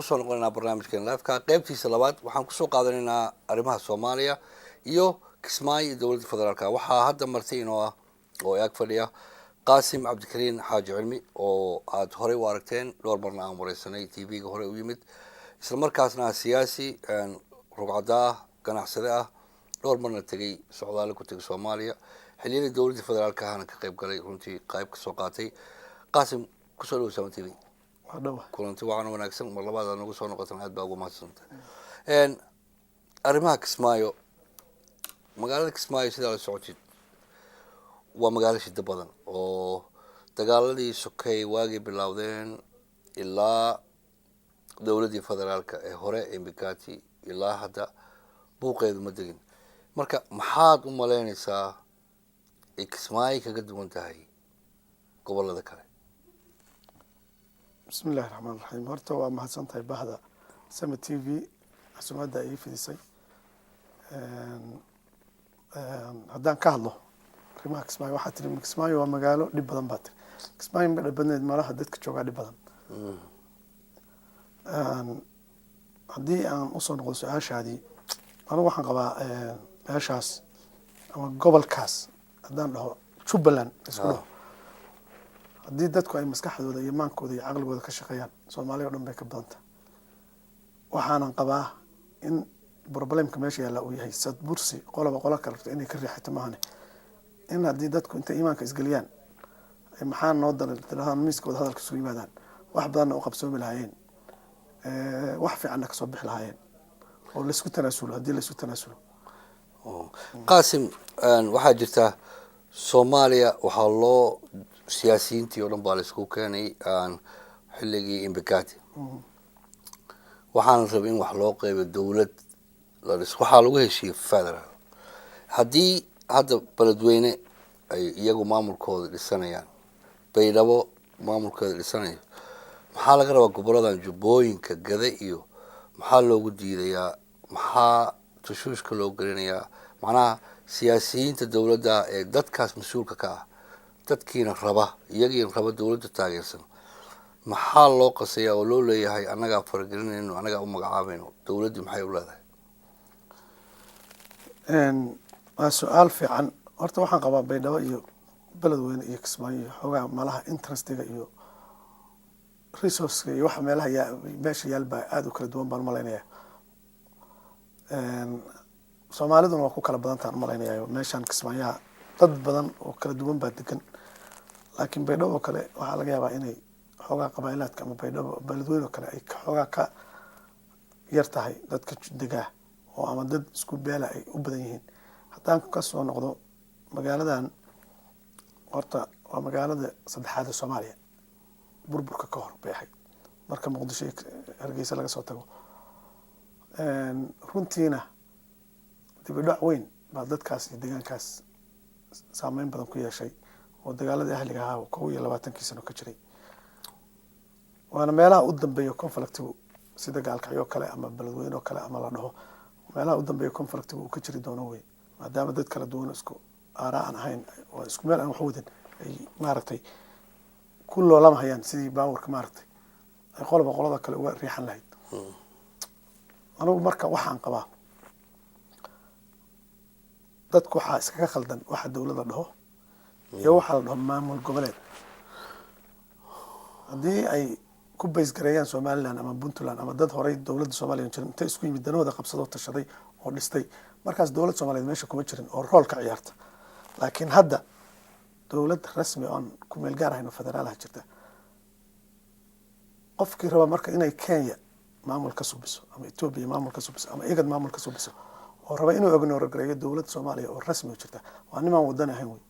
kusoo noqonaynaa barnaamijkeen live-ka qaybtiisa labaad waxaan kusoo qaadanaynaa arrimaha soomaaliya iyo kismaayo iyo dowladda federaalka. waxaa hadda marti inoo ah oo ag fadhiya qaasim cabdikariin xaaji cilmi oo aada horey u aragteen dhowr marna aan wareysanay tv-ga hore u yimid, isla markaasna siyaasi rugcada ah, ganacsade ah, dhowr marna tegay socdaale ku tegay soomaaliya, xiliyadii dowladda federaalka ahana ka qayb galay, runtii qayb ka soo qaatay. qaasim kusoo dhawo Sama TV. kulanti waxaana wanaagsan mar labaad aad nagu soo noqotan aad baa ugu mahadsantahay. arrimaha kismaayo, magaalada kismaayo sidaa la socotid waa magaalo shida badan oo dagaaladii sokay waagii bilowdeen ilaa dowladdii federaalka ee hore ee Mbagati ilaa hadda buuqeedu ma degin. marka maxaad u malaynaysaa ay kismaayo kaga duwan tahay gobolada kale? بسم الله الرحمن الرحيم. horta waa mahadsantahay bahda Sama TV casuumada ay fidisay. haddaan ka hadlo arrimaha Kismaayo, waxaa tiri Kismaayo waa magaalo dhib badan baa tiri. Kismaayo ma dhibadneed malaha dadka joogaa dhib badan. haddii aan usoo noqdo su-aashaadii, anigu waxaan qabaa meeshaas ama gobolkaas haddaan dhaho Jubbaland isku dhaho, haddii dadku ay maskaxdooda iyo maankooda iyo caqligooda ka shaqeeyaan, Soomaaliya oo dhan bay ka badan tahay. waxaanan qabaa in problemka meesha yaalla uu yahay sadbursi qolaba qola kale rabto inay ka riixato maahane, in haddii dadku intay iimaanka isgeliyaan ay maxaa noo dalan miiskooda hadalka isugu yimaadaan, wax badanna u qabsoomi lahaayeen, wax fiicanna kasoo bixi lahaayeen oo laisku tanaasulo. haddii laisku tanaasulo qaasim, waxaa jirta Soomaaliya waxaa loo siyaasiyiintii oo dhan baa la isku keenay xilligii Mbagati. waxaana rabay in wax loo qeybo dowlad la dhiso, waxaa lagu heshiiyey federal. haddii hadda beledweyne ay iyagu maamulkooda dhisanayaan, baydhabo maamulkooda dhisanayo, maxaa laga rabaa goboladan jubbooyinka gada iyo maxaa loogu diidayaa, maxaa tushuushka loo gelinayaa? macnaha siyaasiyiinta dowladda ee dadkaas mas-uulka ka ah, dadkiina raba iyagiina raba dowladda taageersan, maxaa loo qasayaa oo loo leeyahay annagaa faragelinayno, annagaa u magacaabayno? dowladdii maxay u leedahay? waa su-aal fiican. horta waxaan qabaa baydhabo iyo beledweyne iyo Kismaayo iyo xoogaa malaha interestiga iyo resourcega iyo waxa meelaha meesha yaal baa aada u kala duwan baan umalaynaya. soomaaliduna waa ku kala badantaan umalaynaya. meeshaan Kismaayaha dad badan oo kala duwan baa degan, laakiin baydhabo oo kale waxaa laga yaabaa inay xoogaa qabaa'ilaadka ama baydhabo beledweyne oo kale ay xoogaa ka yar tahay dadka degaa, oo ama dad isku beela ay u badan yihiin. haddaan ka soo noqdo magaaladan, horta waa magaalada saddexaad ee Soomaaliya burburka ka hor bay ahayd marka Muqdisho iyo Hargeysa laga soo tago. runtiina dibadhac weyn baa dadkaas iyo deegaankaas saameyn badan ku yeeshay oo dagaaladii ahliga ahaa 21 sano ka jiray. waana meelaha u dambeeya conflictigu sida gaalkacyo kale ama beledweyne oo kale ama la dhaho meelaha u dambeeya conflictigu uu ka jiri doono wey, maadaama dad kala duwan isku aaraa aan ahayn oo isku meel aan wax wadin ay maaragtay ku loolama hayaan sidii baawarka maaragtay ay qolada kale uga riixan lahayd. anigu marka waxaan qabaa dadku waxaa iskaga khaldan waxa dowladda dhaho iyo waxaa la dhaho maamul goboleed. haddii ay ku baysgareeyaan Somaliland ama Puntland ama dad horey dowladda Soomaaliya jirin intay isku yimid danahooda qabsadoo tashaday oo dhistay, markaas dowladda Soomaaliyeed meesha kuma jirin oo rool ka ciyaarta. laakiin hadda dowlad rasmi oo aan ku meel gaar ahayn oo federaalaha jirta, qofkii raba marka inay Kenya maamul ka subiso ama Ethiopia maamul ka subiso ama IGAD maamul ka subiso oo raba inuu ignore gareeyo dowladda Soomaaliya oo rasmi u jirta, waa nimaan wadan ahayn wey.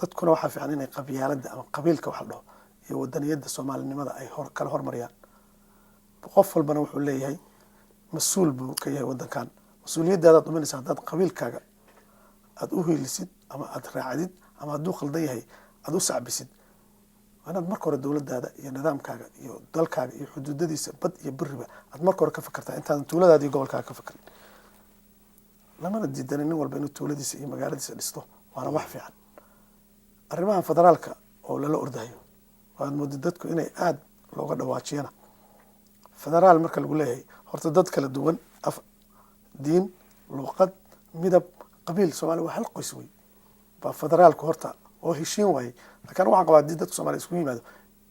dadkuna waxaa fiican inay qabyaaladda ama qabiilka wax la dhaho iyo wadaniyadda Soomaalinimada ay kala hormariyaan. qof walbana wuxuu leeyahay mas-uul buu ka yahay wadankan. mas-uuliyaddaadaad dhuminaysa haddaad qabiilkaaga aada u hiilisid ama aada raacdid ama hadduu khaldan yahay aada u sacbisid. waa inaad marka hore dowladdaada iyo nidaamkaaga iyo dalkaaga iyo xuduudadiisa bad iyo beriba aad marka hore ka fakartaa intaadan tuuladaada iyo gobolkaaga ka fakarin. lamana diidanin nin walba inuu tuuladiisa iyo magaaladiisa dhisto, waana wax fiican. arrimahan federaalka oo lala ordayo waad moodid dadku inay aada looga dhawaajiyana federaal marka lagu leeyahay horta dad kala duwan af diin luqad midab qabiil soomaali waa hal qoys wey baa federaalku horta oo heshiin waaye laakiin waxaan qabaa haddii dadka soomaaliya isku yimaado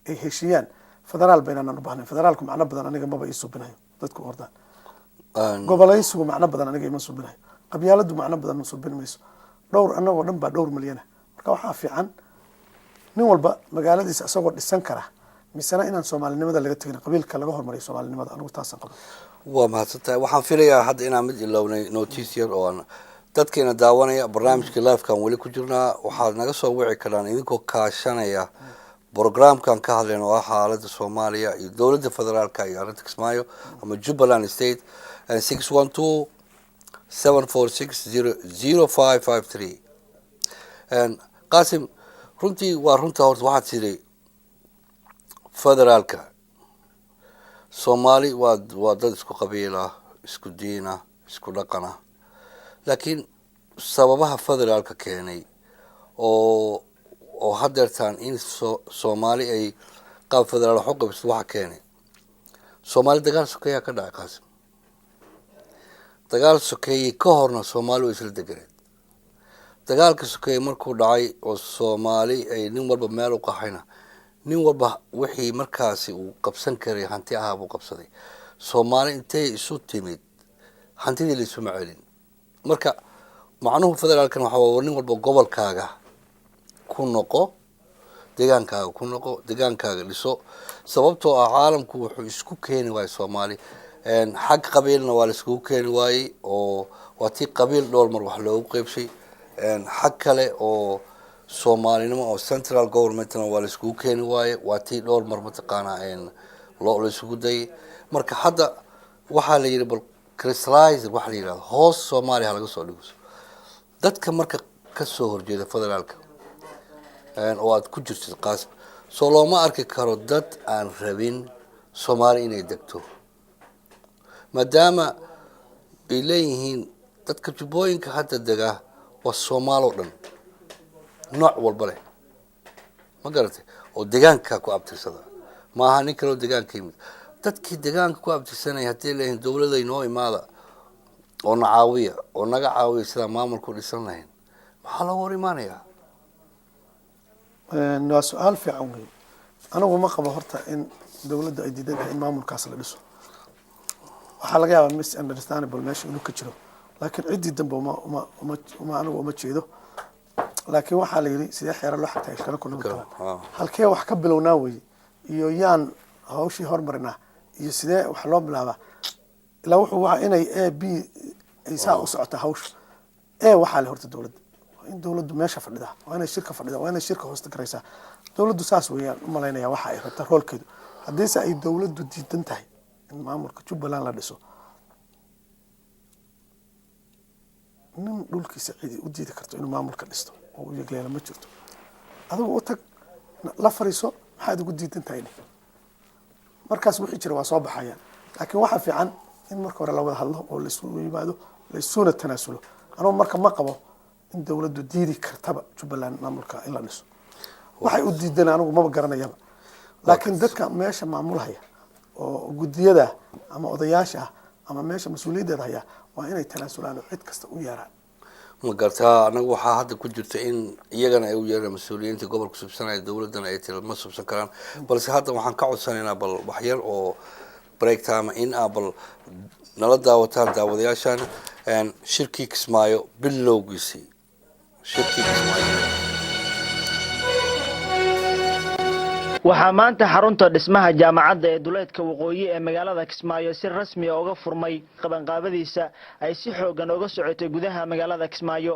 ay heshiiyaan federaal baynaan u baahnayn federaalku macno badan aniga maba ii subinayo dadku ordaan gobolaysigu macno badan aniga ima subinayo qabyaaladu macno badan ma subin mayso dhowr annagoo dhan baa dhowr milyana marka waxaa fiican nin walba magaaladiisa isagoo dhisan kara misana inaan soomaalinimada laga tegin qabiilka laga hormariyo soomaalinimada anigu taasaan qaba waa mahadsantahay waxaan filayaa hadda inaan mid ilownay notice yar oo aan dadkeena daawanaya barnaamijka livekan weli ku jirnaa waxaad naga soo wici karaan idinkoo kaashanaya programkan ka hadleen oo ah xaaladda soomaaliya iyo dowladda federaalka iyo arrinta kismaayo ama jubbaland state 612-746-0553 qaasim runtii waa runta horta waxaad tidhi federaalka soomaali waa dad isku qabiila isku diina isku dhaqana laakiin sababaha federaalka keenay oo hadeertaan in soomaali ay qaab federaal wax u qabisto waxa keenay soomaali dagaal sokeeyaa ka dhacay qaasim dagaal sokeeyey ka horna soomaali waa isla deganeed dagaalka sokeeyey markuu dhacay oo soomaali ay nin walba meel u qaxayna nin walba wixii markaasi uu qabsan karay hanti ahaa buu qabsaday soomaali intay isu timid hantidii la isuma celin marka macnuhu federaalkan waxa waa nin walba gobolkaaga ku noqo degaankaaga dhiso sababtoo ah caalamku wuxuu isku keeni waayey soomaali xag qabiilna waa la iskugu keeni waayey oo waa tii qabiil dhowr mar wax loogu qeybshay xag kale oo soomaalinimo oo central governmentna waa la iskugu keeni waaye waa tii dhowr mar mataqaanaa la isugu dayay marka hadda waxaa la yidhi bal crystallizer waxa la yidhahdo hoos soomaaliya laga soo dhigo dadka marka ka soo horjeeda federaalka oo aad ku jirtid qaasim soo looma arki karo dad aan rabin soomaali inay degto maadaama ay leeyihiin dadka jubbooyinka hadda dega waa soomaaloo dhan nooc walba leh ma garatay oo degaanka ku abtirsada maaha nin kaloo degaanka yimid dadkii degaanka ku abtirsanaya haddii leeyihiin dowladay noo imaada oo na caawiya oo naga caawiya sidaa maamulku dhisan lahayn maxaa looga hor imaanayaa waa su-aal fiican wey anigu ma qabo horta in dowladda ay diidan tahay in maamulkaas la dhiso waxaa laga yaabaa misunderstandable meesha inuu ka jiro laakiin ciddii dambe anigu uma jeedo laakiin waxaa la yidhi sidee xeero loo xagtaa ilkana kulama taban halkee wax ka bilownaa weye iyo yaan hawshii hormarinaa iyo sidee wax loo bilaabaa ilaa wuxuu waa inay a b ay saa u socotaa hawsha waxaa le horta dowladda in dowladdu meesha fadhidaa waa inay shirka fadhidaa waa inay shirka hoosta garaysaa dowladdu saas weeyaan u malaynaya waxa ay rabta roolkeedu haddiise ay dowladdu diidan tahay in maamulka jubbaland la dhiso nin dhulkiisa cidi u diidi karto inuu maamulka dhisto oo u yegleela ma jirto adigu u tag la fariiso maxaad ugu diidan tahay markaas wixii jira waa soo baxayaan laakiin waxaa fiican in marka hore la wada hadlo oo laisu yimaado laisuna tanaasulo anugu marka ma qabo in dowladdu diidi kartaba jubbaland maamulka in la dhiso waxay u diidan anigu maba garanayaba laakiin dadka meesha maamulhaya oo gudiyada ama odayaasha ama meesha mas-uuliyaddeeda haya waa inay tanaasulaan oo cid kasta u yeeraan ma gartaa anagu waxaa hadda ku jirta in iyagana ay u yeeraan mas-uuliyiinta gobolka subsanaya dowladdana ay tiri ma subsan karaan balse hadda waxaan ka codsanaynaa bal wax yar oo break time in bal nala daawataan daawadayaashan shirkii kismaayo bilowgiisii shirkii kismaayo waxaa maanta xarunta dhismaha jaamacadda ee duleedka waqooyi ee magaalada Kismaayo si rasmi ah uga furmay qabanqaabadiisa ay si xoogan uga socotay gudaha magaalada Kismaayo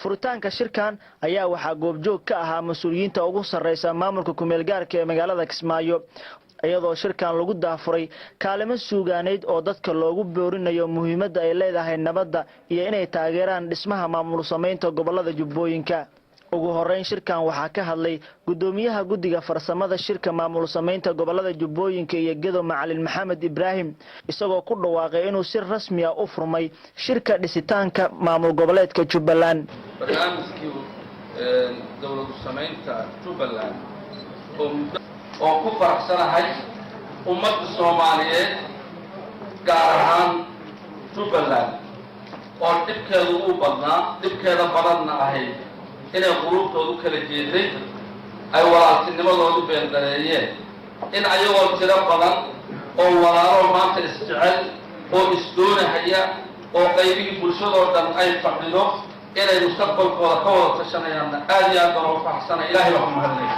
furitaanka shirkan ayaa waxaa goobjoog ka ahaa mas'uuliyiinta ugu sareysa maamulka kumeel gaarka ee magaalada Kismaayo iyadoo shirkan lagu daafuray kaalmo suugaaneed oo dadka loogu boorinayo muhiimadda ay leedahay nabadda iyo inay taageeraan dhismaha maamul sameynta gobolada Jubbooyinka ugu horeyn shirkan waxaa ka hadlay gudoomiyaha guddiga farsamada shirka maamul sameynta gobolada Jubbooyinka iyo Gedo Macalin Maxamed Ibrahim isagoo ku dhawaaqay inuu si rasmi ah u furmay shirka dhisitaanka maamul goboleedka Jubbaland barnaamijkii dowlad sameynta Jubbaland oo ku faraxsanahay ummadda Soomaaliyeed gaar ahaan Jubbaland oo dhibkeedu u badnaa dhibkeeda badanna ahayd inay qulubtoodu kala jeeday ay walaaltinimadoodu beerdareeyeen in ayagoo tiro badan oo walaalo maanta isjecel oo isdoonahaya oo qaybihii bulshadoo dhan ay fadhido inay mustaqbalkooda ka wada tashanayaan aad iyo aad baan ugu faraxsanahay ilaahay baa ku mahadnay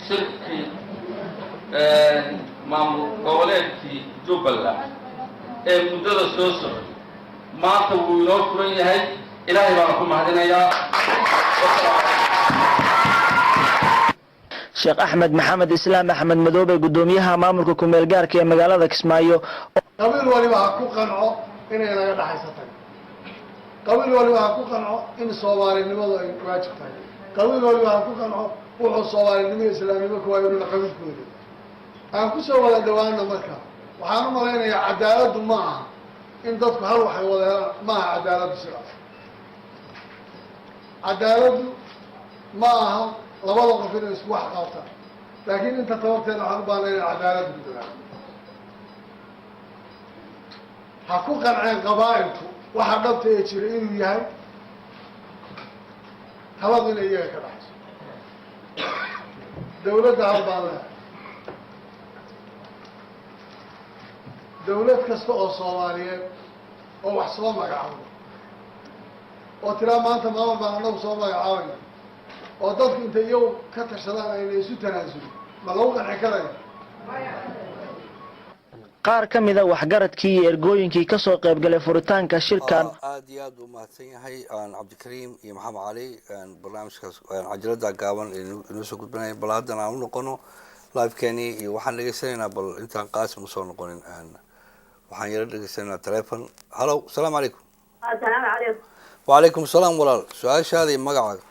shirkii maamul goboleedkii Jubbaland ee muddada soo socday maanta wuu inoo furan yahay ilaahay baan ku mahadinayaa Sheekh Axmed Maxamed Islaam Axmed Madoobe gudoomiyaha maamulka ku meel gaarka ee magaalada Kismaayo qabiil waliba ha ku qanco inay naga dhaxaysatay qabiil waliba ha ku qanco in Soomaalinimadu ay waajib tahay qabiil waliba ha ku qanco wuxuu Soomaalinimo islaamnimo ku waayo la qabiilkooda aan ku soo wada dhawaano marka waxaan u maleynayaa cadaaladu ma aha in dadku hal wax ay wada ma aha cadaaladu sidaas cadaaladu ma aha labada qof inay isku wax qaataan laakiin inta tabarteena waxaan u baahanaynaa cadaalad gudaha ha ku qanceen qabaa'ilku waxa dhabta ee jira inuu yahay taladu inay iyaga ka dhaxayso dawladda hal baan leehay dawlad kasta oo Soomaaliyeed oo wax soo magacaabo oo tiraa maanta maamul baan anagu soo magacaabayna oo dadku inta iyagu ka tashadaan ayna isu tanaasulin ma lagu qanci karayo qaar ka mid ah waxgaradkii iyo ergooyinkii ka soo qayb galay furitaanka shirkan aad iyo aad u mahadsan yahay Cabdikariim iyo Maxamed Cali barnaamijkaas cajalada gaaban inuu soo gudbinay bal haddana aan u noqono live-keeni iyo waxaan dhageysanaynaa bal intaan Qaasim u soo noqonin waxaan yara dhageysanaynaa telefoon hello assalaamu calaykum assalaamu calaykum wa calaykum asalaam walaal su-aashaada iyo magacaaga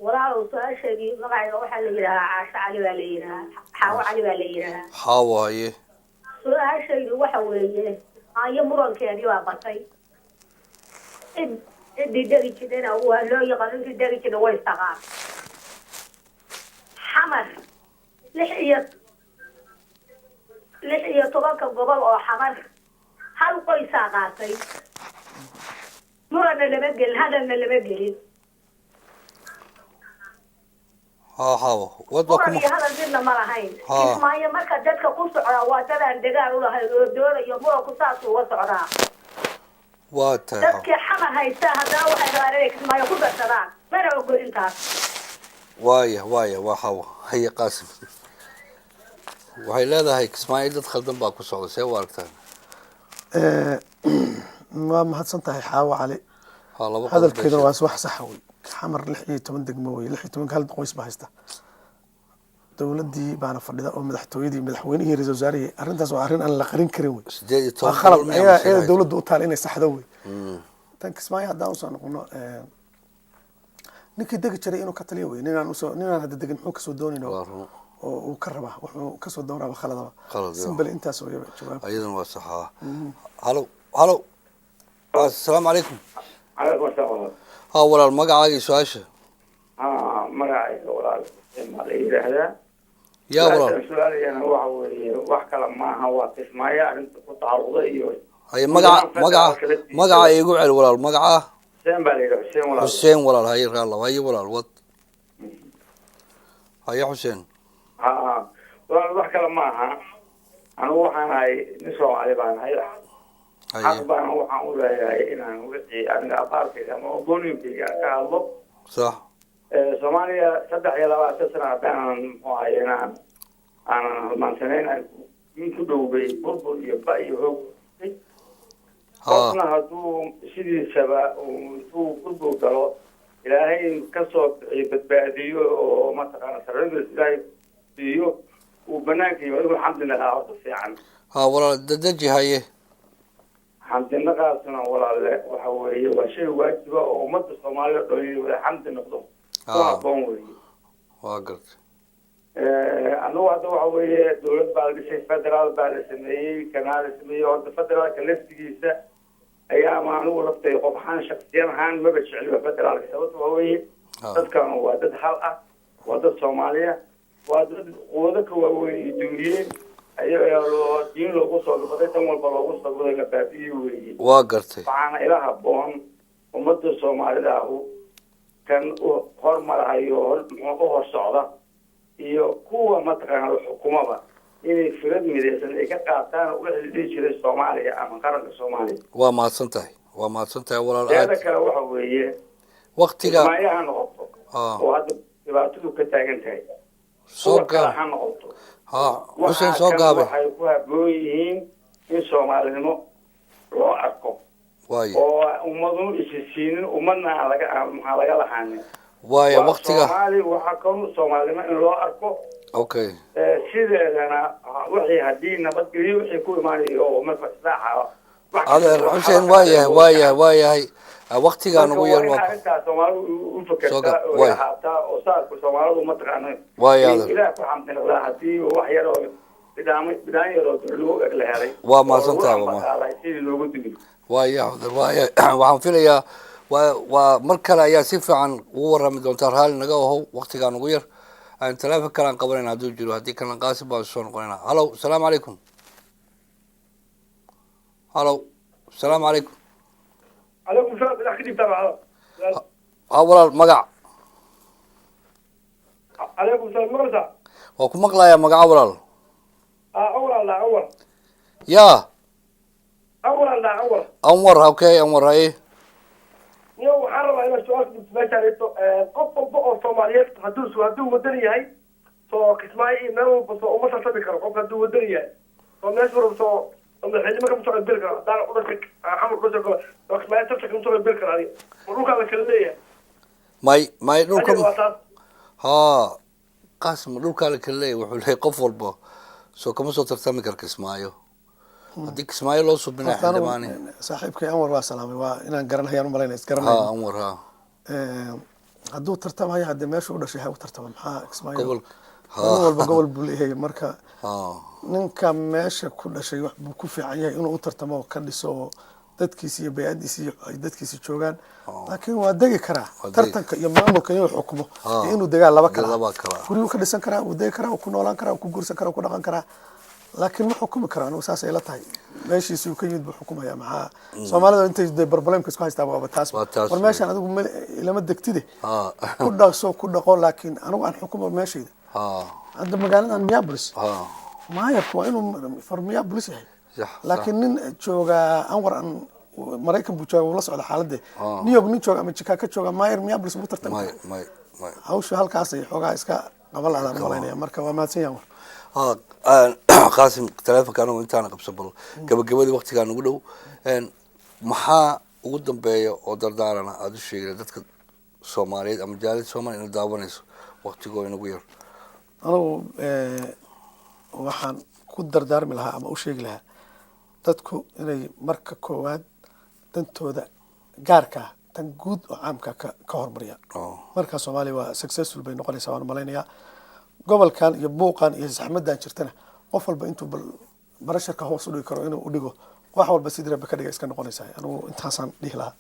walaal su-aashaadii magacayga waxaa la yidhahaa Caasha Cali baa la yidhahaa Xaawo Cali baa la yidhahaa Xaawo haye su-aashaydu waxa weeye ayo murankeedii baa batay cidii degi jirtayna waa loo yaqaan intii degi jirta way istaqaan xamar lix iyo tobanka gobol oo xamar hal qoysaa qaatay muranna lama gelin hadalna lama gelin Xaawo wadba kuma hadal midna ma lahayn Kismaayo marka dadka ku socda waa dadaan degaan u lahayn oo doonayo muranku saas uga socdaa waa tahay dadkii xamar haysta haddana waxay rabaan inay Kismaayo ku darsadaan mana ogolintaas waaya waa Xaawo haye Qaasim waxay leedahay Kismaayo dad khaldan baa ku socda see u aragtaan ma mahadsan tahay Xaawo Cali hadalkeeda waa wax sax ah xamar 16 degmo way 16 hal qoys baa haysta dawladii baana fadhida oo madaxweynihii ra'iisul wasaarihi arintaas waa arin aan la qarin karin way 18 khalad ayaa dawladdu u taal inay saxdo way tan Kismaayo haddaan u soo noqono ninkii degi jiray inuu ka taliyo way ninaan hadda degin muxuu ka soo doonayno oo uu ka raba wuxuu ka soo doonaa khaladaba simple intaas oo jawaab ayadan waa sax hello assalaamu calaykum calaykum asalaam walaal magacaaga su-aasha magacayga walaal ma la yidhaahdaa yaa walaal su-aalayana waxa weeye wax kale maaha waa Kismaayo arrinta ku tacalluqda iyo haye magaca igu cel walaal magaca Xuseen baa la yidhaha Xuseen walaal haye raalla haye walaal wad haye Xuseen walaal wax kale maaha anigu waxaan ahay nin Soomaali baan ahay xaq baan waxaan u leeyahay inaan wixii aniga abaarkayga ama gooninkayga ka hadlo صح Soomaaliya 23 sano baan muxuu ahay aan maantanayn in ku dhowbay burbur iyo ba iyo hoog qofna hadduu sidiisaba uu burbur galo ilaahay ka soo badbaadiyo oo mataqaana sarreeyo ilaahay iyo uu banaanka iyo alxamdulillah oo fiican walaal dadaji haye xamdinaqaasna walaalle waxa weeye waa shay waajiba oo ummadda Soomaaliya dhoolay wada xamdi noqdo waa boon weeye waa gartay anigu hadda waxa weeye dawlad baa la dhisay federaal baa la sameeyey kanaal sameeyey oo federaalka laftigiisa ayaa ma anigu laftay qof ahaan shakhsiyan ahaan maba jecel federaalka sababtoo waa weeye dadkan waa dad hal ah ودد صومالية ودد قوة كواوي دنيين أيها الدين لو وصل بدأت أول بلا وصل بدأ كبابي وي واقرتي فأنا إلى هبون ومد الصومالي له كان هرمر أيوه الصعدة iyo kuwa mataqaana xukuumada inay firad midaysan ay ka qaataan wixii la jiray Soomaaliya ama qaranka Soomaaliya waa mahadsantahay walaal aad kale waxa weeye waqtiga ma yahan noqoto oo hadda dhibaatadu ka taagan tahay soo gaab noqoto Hussein soo gaabay waxay ku habboon yihiin in Soomaalinimo loo arko waayo oo ummadu isisiinin ummadna laga lahaanay waayo waqtiga Soomaali waxa ka Soomaalima in loo arko okay sideedana wixii hadii nabadgelyo wixii ku imaanayo oo marka islaaxa adeer Hussein waayahay waqtiga ugu yar waa Soomaali u fakartaa oo haata oo saarku Soomaalidu ma taqaanay waayahay ilaa ku xamdinaa hadii wax yar oo bidaan yar oo lagu egleeyahay waa mahadsantahay waayahay waxaan filayaa mar kale ayaa si fiican ugu warrami doontaa raali naga ahow waqtigaan ugu yar aan teleefon kalaan qabanayna hadduu jiro haddii kalena qaasib baan soo noqonaynaa halow asalaamu calaykum halow asalaamu calaykum عليكم السلام لا خدي تبع walaal magac عليكم السلام مرزا waa ku maqlayaa magaca walaal أول yaa أول anwar okay anwar haye يو حرب أنا سؤال بالنسبة لي قف بقى الصوماليات هدو مدني هاي تو كسماي إنه بس أمة تبي كرو قف هدو مدني هاي فالناس برضو تو أما الحين ما كم تسوي بالكرا دار أقولك عمل كذا كذا تو كسماي تبي كم تسوي بالكرا هذه مروك على كلية may dhulka haa qaasim dhulka la kaleey wuxuu leeyahay qof walba soo kama soo tartami kar Kismaayo haddii Kismaayo loo subinay xildhibaani saaxiibkay Anwar waa salaamay waa inaan garanayaan malaynaa isgaranayo Anwar hadduu tartamayo hadda meesha u dhashay ha u tartama maxaa Kismaayo gobol buu leeyahay marka ninka meesha ku dhashay wax buu ku fiican yahay inuu u tartamo ka dhiso dadkiisa iyo bay'adiisa ay dadkiisa joogaan laakiin waa degi karaa tartanka iyo maamulka inuu xukumo inuu degaan laba kala guriga ka dhisan karaa uu degi karaa ku noolaan karaa ku guursan karaa ku dhaqan karaa laakiin ma xukumi karaan saas ay la tahay meeshiisa uu ka yimid buu xukumaya maxaa Soomaalida intay problemka isku haystaa waa taas war meeshan adigu lama degtide ku dhaqo laakiin anigu aan xukumo meeshayda hadda magaalada Minneapolis maayarku waa inuu farmiyaa bolis yahay laakiin nin jooga Anwar Mareykan buu jooga la socda xaaladda New York nin jooga ama Chicago jooga maayar Minneapolis buu tartamay hawsha halkaas ay xogaa iska qabal aad malaynaya marka waa maadsan yahay qaasim teleefonka anigu intaan qabsabal gabagabadii waqtigaan ugu dhow maxaa ugu dambeeya oo dardaarana aad u sheegay dadka Soomaaliyeed ama jaalid Soomaali inay daawanayso waqtigoo inagu yar anigu waxaan ku dardaarmi lahaa ama u sheegi lahaa dadku inay marka koowaad dantooda gaarka tan guud oo caamka ka hormariyaan marka Soomaaliya waa successful bay noqonaysaa waan malaynayaa gobolkan iyo buuqan iyo saxmadan jirtana qof walba intuu barasharka hoos u dhigi karo inuu u dhigo wax walba sidii rabbi ka dhigay iska noqonaysaa anigu intaasaan dhihi lahaa